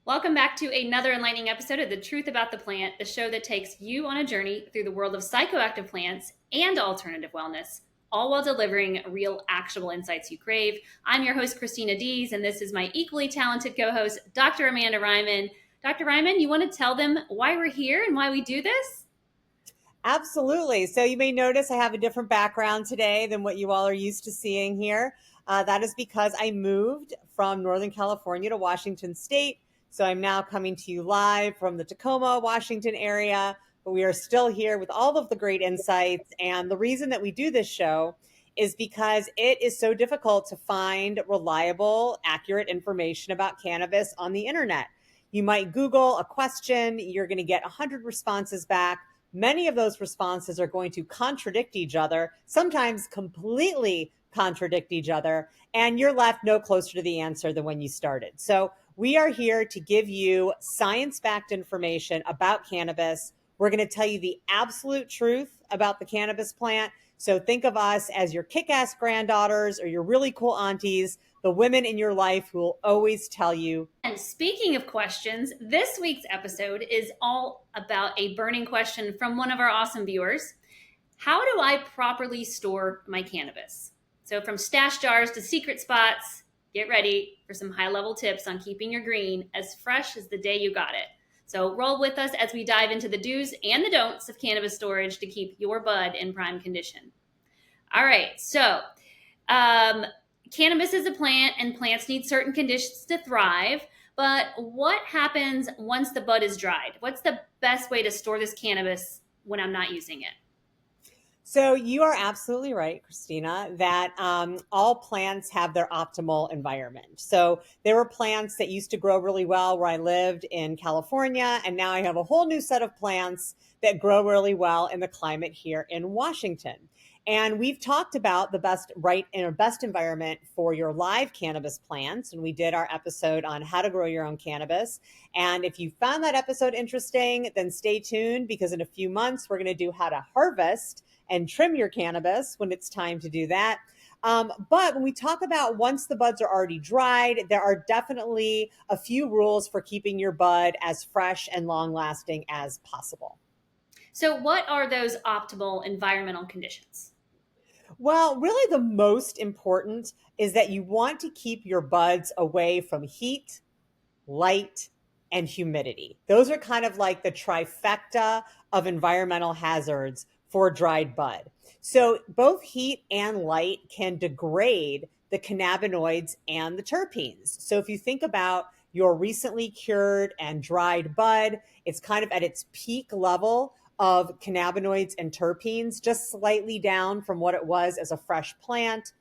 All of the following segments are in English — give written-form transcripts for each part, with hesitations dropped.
Welcome back to another enlightening episode of The Truth About the Plant, the show that takes you on a journey through the world of psychoactive plants and alternative wellness, all while delivering real, actionable insights you crave. I'm your host, Christina Dees, and this is my equally talented co host, Dr. Amanda Ryman. Dr. Ryman, you want to tell them why we're here and why we do this? Absolutely. So you may notice I have a different background today than what you all are used to seeing here. That is because I moved from Northern California to Washington State. So I'm now coming to you live from the Tacoma, Washington area. But we are still here with all of the great insights. And the reason that we do this show is because it is so difficult to find reliable, accurate information about cannabis on the internet. You might Google a question, you're going to get 100 responses back. Many of those responses are going to contradict each other, sometimes completely contradict each other, and you're left no closer to the answer than when you started. So we are here to give you science-backed information about cannabis. We're going to tell you the absolute truth about the cannabis plant. So think of us as your kick-ass granddaughters or your really cool aunties, the women in your life who will always tell you. And speaking of questions, this week's episode is all about a burning question from one of our awesome viewers. How do I properly store my cannabis? So, from stash jars to secret spots, get ready for some high level tips on keeping your green as fresh as the day you got it. So, roll with us as we dive into the do's and the don'ts of cannabis storage to keep your bud in prime condition. All right, so um, cannabis is a plant, and plants need certain conditions to thrive. But what happens once the bud is dried? What's the best way to store this cannabis when I'm not using it? So you are absolutely right, Christina, that all plants have their optimal environment. So there were plants that used to grow really well where I lived in California, and now I have a whole new set of plants that grow really well in the climate here in Washington. And we've talked about the best right in a best environment for your live cannabis plants. And we did our episode on how to grow your own cannabis. And if you found that episode interesting, then stay tuned because in a few months, we're going to do how to harvest and trim your cannabis when it's time to do that. But when we talk about once the buds are already dried, there are definitely a few rules for keeping your bud as fresh and long lasting as possible. So, what are those optimal environmental conditions? Well, really, the most important is that you want to keep your buds away from heat, light, and humidity. Those are kind of like the trifecta of environmental hazards for dried bud. So both heat and light can degrade the cannabinoids and the terpenes. So if you think about your recently cured and dried bud, it's kind of at its peak level of cannabinoids and terpenes, just slightly down from what it was as a fresh plant.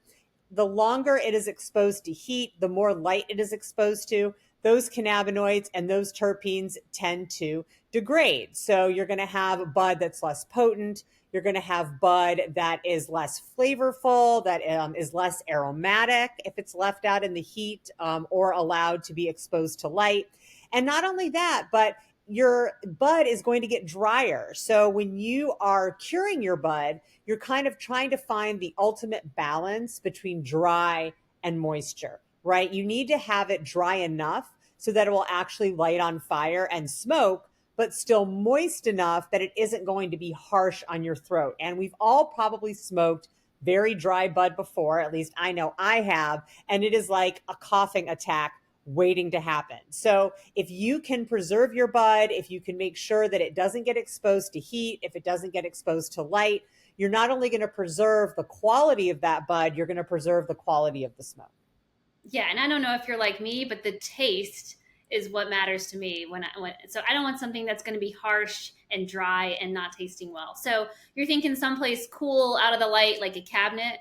The longer it is exposed to heat, the more light it is exposed to, those cannabinoids and those terpenes tend to degrade. So you're going to have bud that's less potent. You're going to have bud that is less flavorful, that is less aromatic if it's left out in the heat or allowed to be exposed to light. And not only that, but your bud is going to get drier. So when you are curing your bud, you're kind of trying to find the ultimate balance between dry and moisture, right? You need to have it dry enough so that it will actually light on fire and smoke, but still moist enough that it isn't going to be harsh on your throat. And we've all probably smoked very dry bud before, at least I know I have, and it is like a coughing attack waiting to happen. So if you can preserve your bud, if you can make sure that it doesn't get exposed to heat, if it doesn't get exposed to light, you're not only going to preserve the quality of that bud, you're going to preserve the quality of the smoke. Yeah, and I don't know if you're like me, but the taste is what matters to me so I don't want something that's going to be harsh and dry and not tasting well. So you're thinking someplace cool out of the light like a cabinet.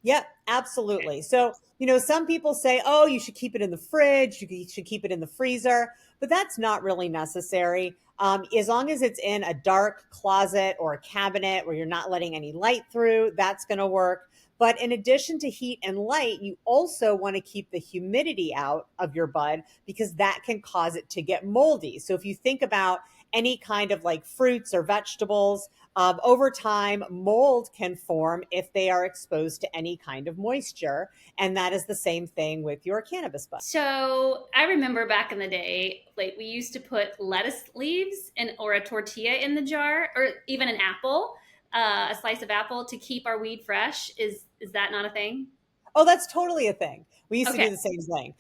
Yep, absolutely. So, some people say, oh, you should keep it in the fridge, you should keep it in the freezer, but that's not really necessary. As long as it's in a dark closet or a cabinet where you're not letting any light through, that's going to work. But in addition to heat and light, you also want to keep the humidity out of your bud because that can cause it to get moldy. So if you think about any kind of like fruits or vegetables. Over time, mold can form if they are exposed to any kind of moisture. And that is the same thing with your cannabis bud. So I remember back in the day, like we used to put lettuce leaves in, or a tortilla in the jar, or even an apple, a slice of apple to keep our weed fresh. Is that not a thing? Oh, that's totally a thing. We used to Okay. do the same thing.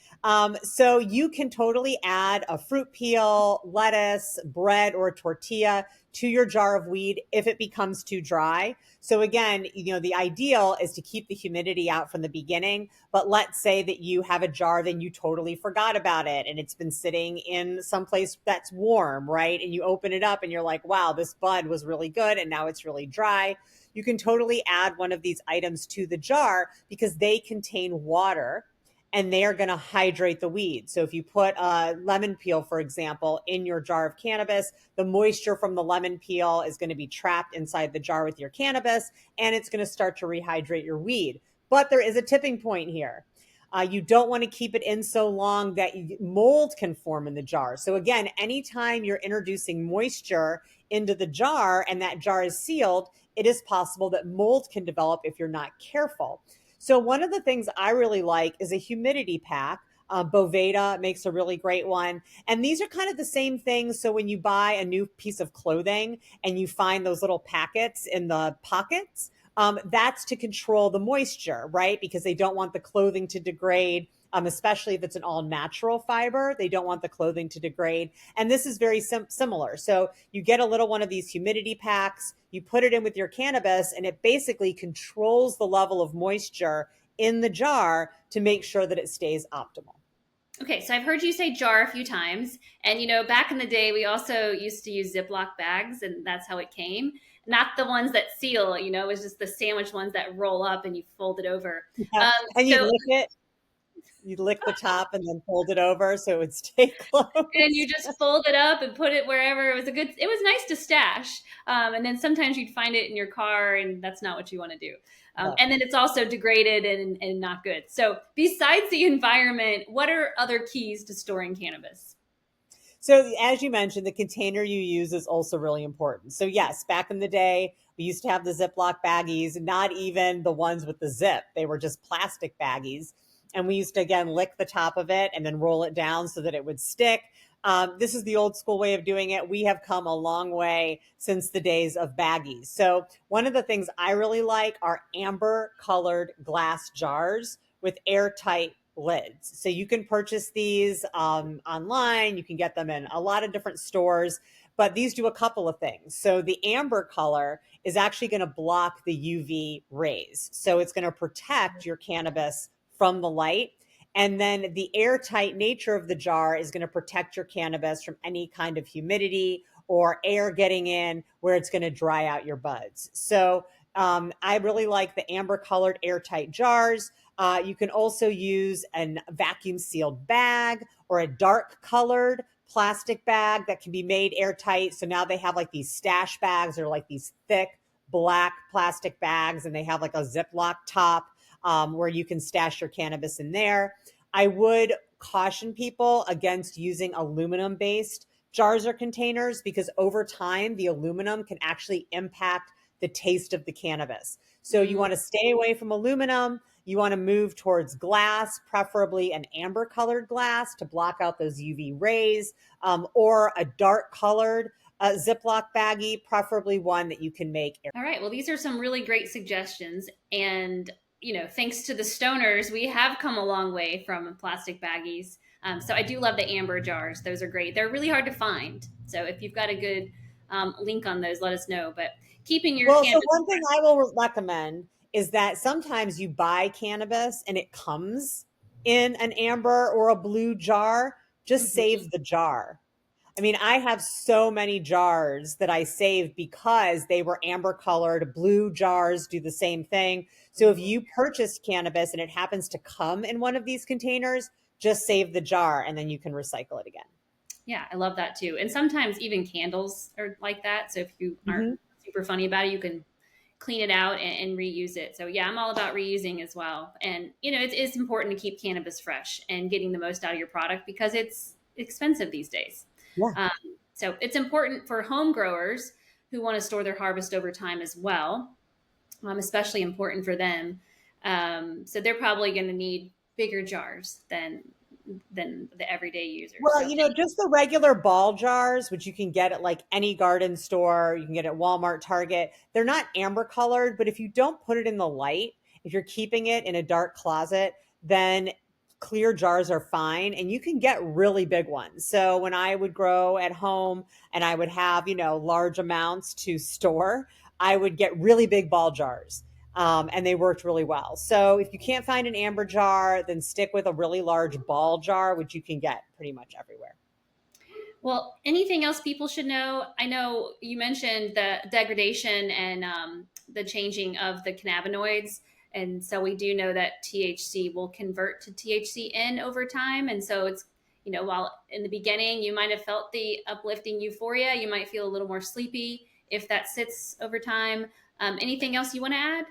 So you can totally add a fruit peel, lettuce, bread, or a tortilla to your jar of weed if it becomes too dry. So again, the ideal is to keep the humidity out from the beginning. But let's say that you have a jar, then you totally forgot about it and it's been sitting in someplace that's warm, right? And you open it up and you're like, wow, this bud was really good and now it's really dry. You can totally add one of these items to the jar because they contain water and they are going to hydrate the weed. So if you put a lemon peel, for example, in your jar of cannabis, the moisture from the lemon peel is going to be trapped inside the jar with your cannabis and it's going to start to rehydrate your weed. But there is a tipping point here. You don't want to keep it in so long that mold can form in the jar. So again, anytime you're introducing moisture into the jar and that jar is sealed, it is possible that mold can develop if you're not careful. So one of the things I really like is a humidity pack. Boveda makes a really great one. And these are kind of the same things. So when you buy a new piece of clothing and you find those little packets in the pockets, that's to control the moisture, right? Because they don't want the clothing to degrade. Especially if it's an all natural fiber, they don't want the clothing to degrade. And this is very similar. So you get a little one of these humidity packs, you put it in with your cannabis, and it basically controls the level of moisture in the jar to make sure that it stays optimal. Okay, so I've heard you say jar a few times, and back in the day, we also used to use Ziploc bags, and that's how it came. Not the ones that seal, it was just the sandwich ones that roll up and you fold it over. Yeah. Um, And so you'd lick the top and then fold it over so it would stay and you closed. just fold it up and put it wherever. It was nice to stash. And then sometimes you'd find it in your car, and that's not what you want to do. No. And then it's also degraded and not good. So besides the environment, what are other keys to storing cannabis? So, as you mentioned, the container you use is also really important. So, yes, back in the day, we used to have the Ziploc baggies, not even the ones with the zip. They were just plastic baggies. And we used to, again, lick the top of it and then roll it down so that it would stick. This is the old school way of doing it. We have come a long way since the days of baggies. So, one of the things I really like are amber colored glass jars with airtight lids. So you can purchase these online. You can get them in a lot of different stores, but these do a couple of things. So the amber color is actually going to block the UV rays. So it's going to protect your cannabis from the light. And then the airtight nature of the jar is going to protect your cannabis from any kind of humidity or air getting in where it's going to dry out your buds. So I really like the amber colored airtight jars. You can also use a vacuum sealed bag or a dark colored plastic bag that can be made airtight. So now they have like these stash bags or like these thick black plastic bags, and they have like a Ziploc top where you can stash your cannabis in there. I would caution people against using aluminum based jars or containers because over time, the aluminum can actually impact the taste of the cannabis. So you Mm. want to stay away from aluminum. You want to move towards glass, preferably an amber colored glass to block out those UV rays, or a dark colored Ziploc baggie, preferably one that you can make. All right. Well, these are some really great suggestions. And, thanks to the stoners, we have come a long way from plastic baggies. So I do love the amber jars. Those are great. They're really hard to find. So if you've got a good link on those, let us know. But keeping your Well, so cannabis one thing I will recommend is that sometimes you buy cannabis and it comes in an amber or a blue jar. Just fresh. save the jar. I mean, I have so many jars that I save because they were amber colored. Blue jars do the same thing. So if Mhm. you purchase cannabis and it happens to come in one of these containers, just save the jar and then you can recycle it again. Yeah, I love that too. And sometimes even candles are like that. So if you aren't Hmm. super funny about it, you can clean it out and reuse it. So yeah, I'm all about reusing as well. And it's important to keep cannabis fresh and getting the most out of your product because it's expensive these days. Yeah. Um, So it's important for home growers who want to store their harvest over time as well, especially important for them. So they're probably going to need bigger jars than the everyday user. Well, So just the regular ball jars, which you can get at like any garden store, you can get at Walmart, Target. They're not amber colored, but if you don't put it in the light, if you're keeping it in a dark closet, then clear jars are fine and you can get really big ones. So when I would grow at home and I would have, large amounts to store, I would get really big ball jars. And they worked really well. So if you can't find an amber jar, then stick with a really large ball jar, which you can get pretty much everywhere. well, anything else people should know? I know you mentioned the degradation and the changing of the cannabinoids. And so we do know that THC will convert to THCN over time. And so it's, while in the beginning you might have felt the uplifting euphoria, you might feel a little more sleepy if that sits over time. Anything else you want to add?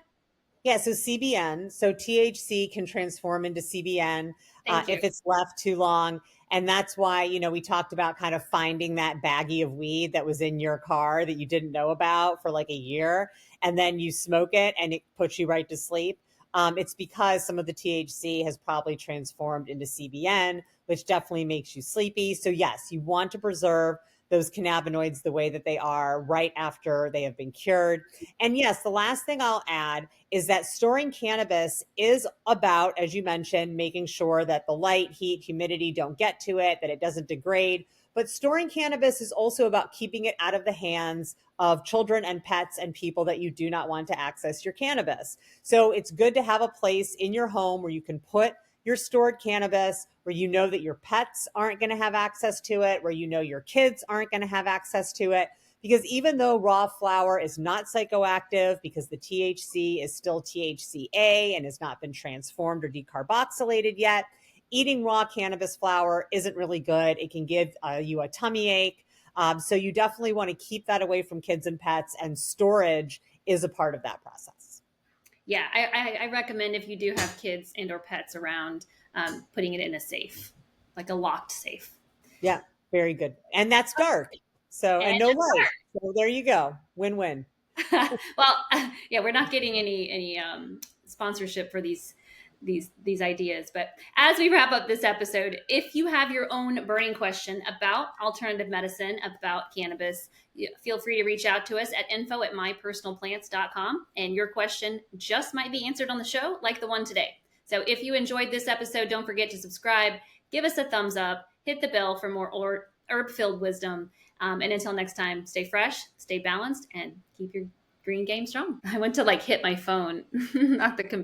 Yeah, so CBN, so THC can transform into CBN Thank you. if it's left too long. And that's why, we talked about kind of finding that baggie of weed that was in your car that you didn't know about for like a year. And then you smoke it and it puts you right to sleep. It's because some of the THC has probably transformed into CBN, which definitely makes you sleepy. So, yes, you want to preserve those cannabinoids the way that they are right after they have been cured. And yes, the last thing I'll add is that storing cannabis is about, as you mentioned, making sure that the light, heat, humidity don't get to it, that it doesn't degrade. But storing cannabis is also about keeping it out of the hands of children and pets and people that you do not want to access your cannabis. So it's good to have a place in your home where you can put your stored cannabis, where you know that your pets aren't going to have access to it, where you know your kids aren't going to have access to it. Because even though raw flower is not psychoactive because the THC is still THCA and has not been transformed or decarboxylated yet, eating raw cannabis flower isn't really good. It can give you a tummy ache. So you definitely want to keep that away from kids and pets, and storage is a part of that process. Yeah, I recommend if you do have kids and or pets around, putting it in a safe, like a locked safe. Yeah, very good. And that's dark. So, and And no light. So there you go. Win-win. well, yeah, we're not getting any sponsorship for these ideas. But as we wrap up this episode, if you have your own burning question about alternative medicine, about cannabis, feel free to reach out to us at info@mypersonalplants.com, and your question just might be answered on the show, like the one today. So if you enjoyed this episode, don't forget to subscribe, give us a thumbs up, hit the bell for more herb-filled wisdom. And until next time, stay fresh, stay balanced, and keep your green game strong. I went to like hit my phone, not the computer.